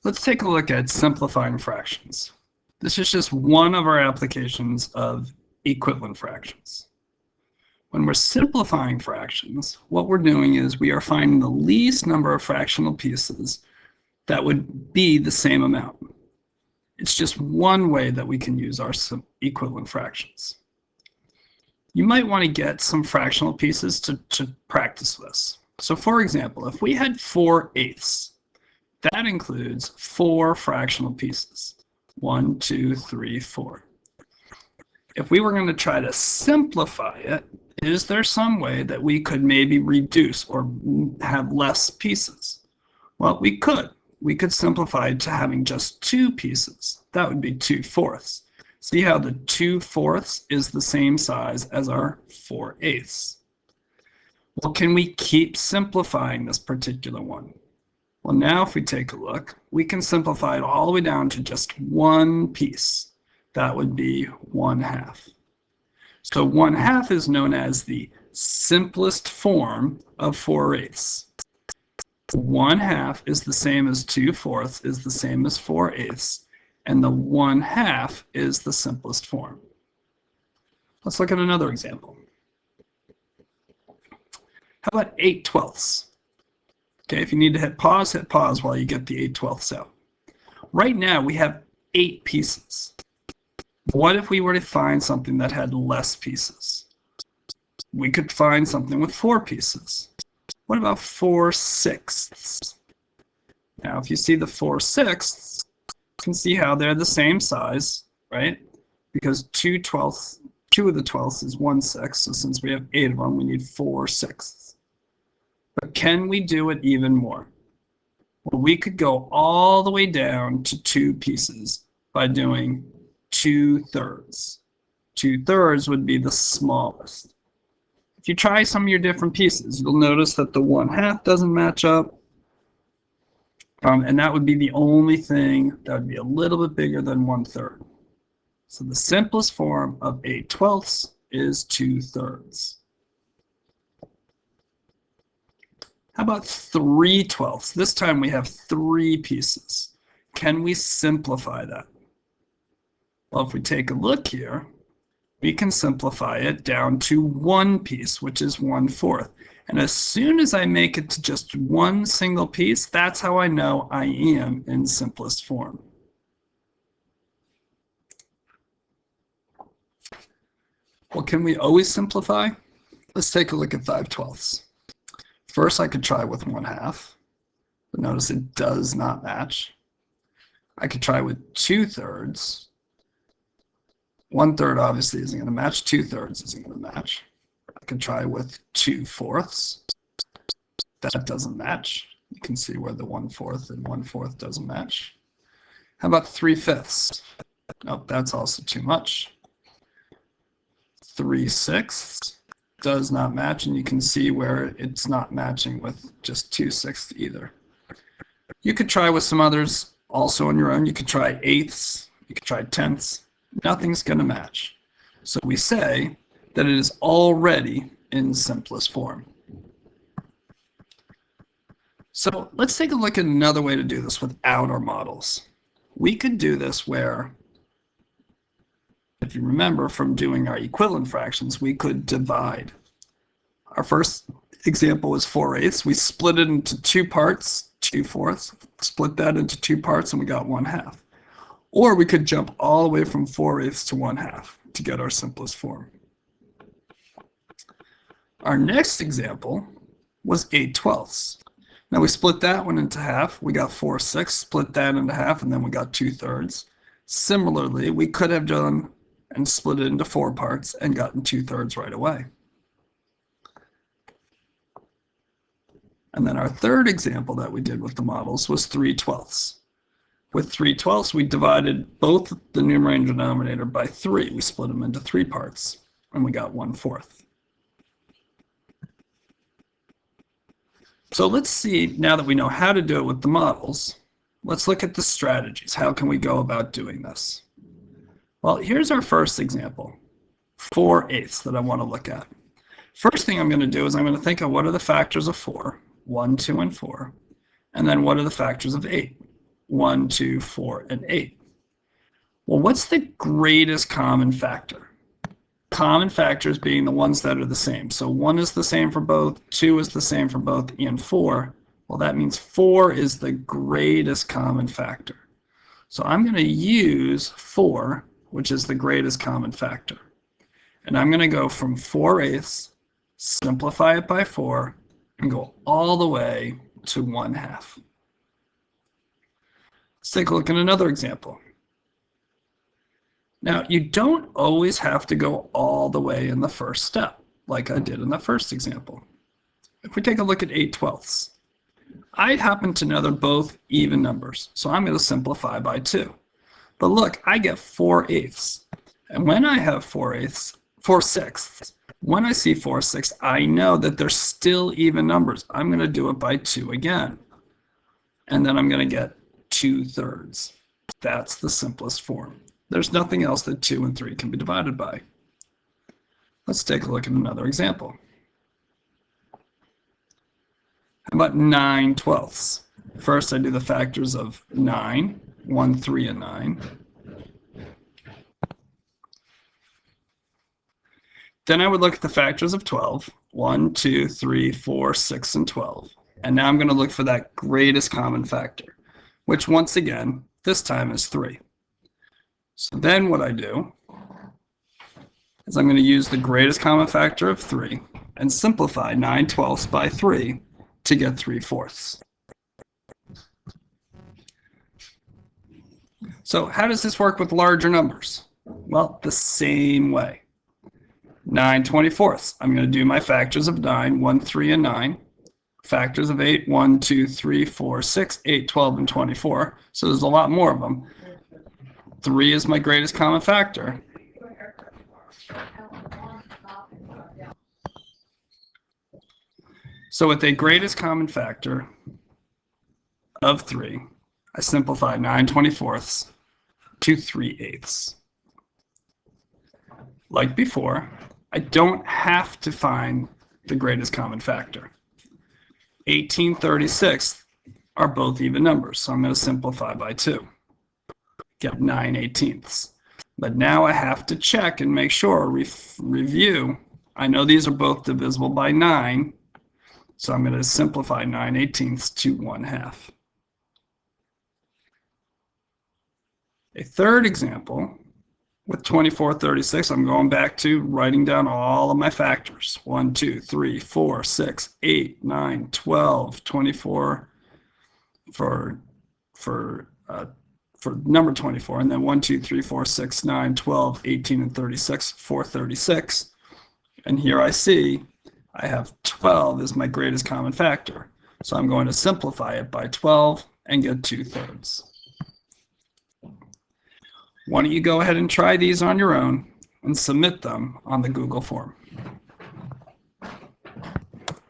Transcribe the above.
Let's take a look at simplifying fractions. This is just one of our applications of equivalent fractions. When we're simplifying fractions, what we're doing is we are finding the least number of fractional pieces that would be the same amount. It's just one way that we can use our equivalent fractions. You might want to get some fractional pieces to practice this. So for example, if we had 4/8, that includes 4 fractional pieces. 1, 2, 3, 4. If we were going to try to simplify it, is there some way that we could maybe reduce or have less pieces? Well, we could. We could simplify it to having just 2 pieces. That would be 2/4. See how the 2/4 is the same size as our 4/8. Well, can we keep simplifying this particular one? Well, now if we take a look, we can simplify it all the way down to just one piece. That would be 1/2. So 1/2 is known as the simplest form of 4/8. 1/2 is the same as 2/4 is the same as 4/8, and the 1/2 is the simplest form. Let's look at another example. How about 8/12? Okay, if you need to hit pause while you get the 8/12 out. Right now we have 8 pieces. What if we were to find something that had less pieces? We could find something with 4 pieces. What about 4/6? Now, if you see the 4/6, you can see how they're the same size, right? Because 2 of the 12ths is 1/6, so since we have 8 of them, we need 4/6. But can we do it even more? Well, we could go all the way down to 2 pieces by doing 2/3. 2/3 would be the smallest. If you try some of your different pieces, you'll notice that the 1/2 doesn't match up. And that would be the only thing that would be a little bit bigger than 1/3. So the simplest form of 8/12 is 2/3. How about 3/12? This time we have 3 pieces. Can we simplify that? Well, if we take a look here, we can simplify it down to 1 piece, which is 1/4. And as soon as I make it to just one single piece, that's how I know I am in simplest form. Well, can we always simplify? Let's take a look at 5/12. First, I could try with 1/2, but notice it does not match. I could try with 2/3. 1/3 obviously isn't going to match. 2/3 isn't going to match. I could try with 2/4. That doesn't match. You can see where the 1/4 and 1/4 doesn't match. How about 3/5? Nope, that's also too much. 3/6 does not match, and you can see where it's not matching with just 2/6 either. You could try with some others also on your own. You could try 1/8. You could try 1/10. Nothing's going to match. So we say that it is already in simplest form. So let's take a look at another way to do this without our models. We could do this where, if you remember from doing our equivalent fractions, we could divide. Our first example was 4/8. We split it into 2 parts, 2/4, split that into 2 parts, and we got 1/2. Or we could jump all the way from 4/8 to 1/2 to get our simplest form. Our next example was 8/12. Now we split that one into half. We got 4/6, split that into half, and then we got 2/3. Similarly, we could have done and split it into 4 parts and gotten 2/3 right away. And then our third example that we did with the models was 3/12. With 3/12, we divided both the numerator and denominator by 3. We split them into 3 parts, and we got 1/4. So let's see, now that we know how to do it with the models, let's look at the strategies. How can we go about doing this? Well, here's our first example, 4/8 that I want to look at. First thing I'm going to do is I'm going to think of what are the factors of 4, 1, 2, and 4, and then what are the factors of 8. 1, 2, 4, and 8. Well, what's the greatest common factor? Common factors being the ones that are the same. So 1 is the same for both, 2 is the same for both, and 4. Well, that means 4 is the greatest common factor. So I'm going to use 4, which is the greatest common factor. And I'm going to go from 4/8, simplify it by 4, and go all the way to 1/2. Let's take a look at another example. Now, you don't always have to go all the way in the first step, like I did in the first example. If we take a look at 8/12, I happen to know they're both even numbers, so I'm going to simplify by 2. But look, I get 4/8. And when I have 4/6, when I see 4/6, I know that they're still even numbers. I'm going to do it by 2 again. And then I'm going to get 2/3. That's the simplest form. There's nothing else that 2 and 3 can be divided by. Let's take a look at another example. How about 9/12? First, I do the factors of 9, 1, 3, and 9. Then I would look at the factors of 12, 1, 2, 3, 4, 6, and 12. And now I'm going to look for that greatest common factor, which once again, this time is 3. So then what I do is I'm going to use the greatest common factor of 3 and simplify 9/12 by 3 to get 3/4. So how does this work with larger numbers? Well, the same way. 9/24. I'm going to do my factors of 9, 1, 3, and 9. Factors of 8, 1, 2, 3, 4, 6, 8, 12, and 24. So there's a lot more of them. 3 is my greatest common factor. So with a greatest common factor of 3, I simplify 9/24 to 3/8. Like before, I don't have to find the greatest common factor. 18/36 are both even numbers, so I'm going to simplify by 2. Get 9/18. But now I have to check and make sure, review. I know these are both divisible by 9, so I'm going to simplify 9/18 to 1/2. A third example, with 24/36, I'm going back to writing down all of my factors. 1, 2, 3, 4, 6, 8, 9, 12, 24 for number 24, and then 1, 2, 3, 4, 6, 9, 12, 18, and 36 for 36. And here I see I have 12 as my greatest common factor. So I'm going to simplify it by 12 and get 2/3. Why don't you go ahead and try these on your own and submit them on the Google form.